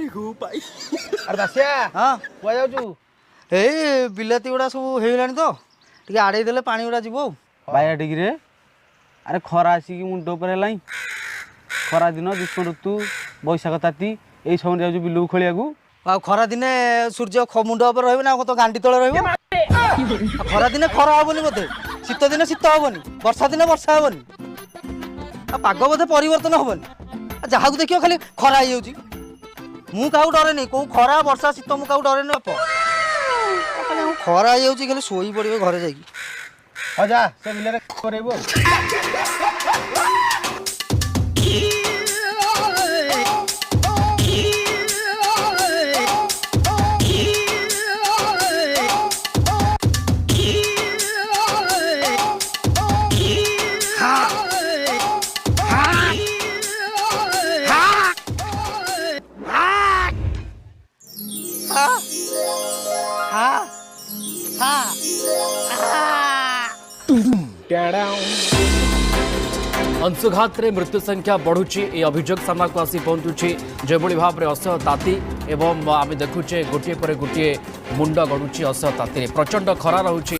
अरे दासिया हाँ कुआ जाऊँ ए बिलाती गुड़ा सब हो गलानी तो टे आड़े देले पानी गुड़ा जीव बाया डिग्री अरे खरा आसिक मुंड उपर है खरा दिन ग्रीष्म ऋतु बैशाख ताती यही समय जाऊँ बिलू खोलिया खरा दिने सूर्य मुंड उपर रही ना तो गांडी तले रही खरा दिने खरा हेनी बोधे शीत दिने शीत हेनी वर्षा दिने वर्षा हेनी पाग बोधे परिवर्तन हेनी जहाँ देखियो खाली खरा हो मु क्या डरे कौ खरा वर्षा शीत मुझे क्या डरे बाप खरा हो खाली शोई पड़े घरे जाकि हाँ जा से बिलरे करेबो अंशुघात रे मृत्यु संख्या बढ़ुची ए अभियोग सामना को आसी पहुंचुची जेभली भाव में असह्य ताती एवं आम देखुचे गोटे पर गोटे मुंड गड़ुची असह्य ताती प्रचंड खरा रहुची।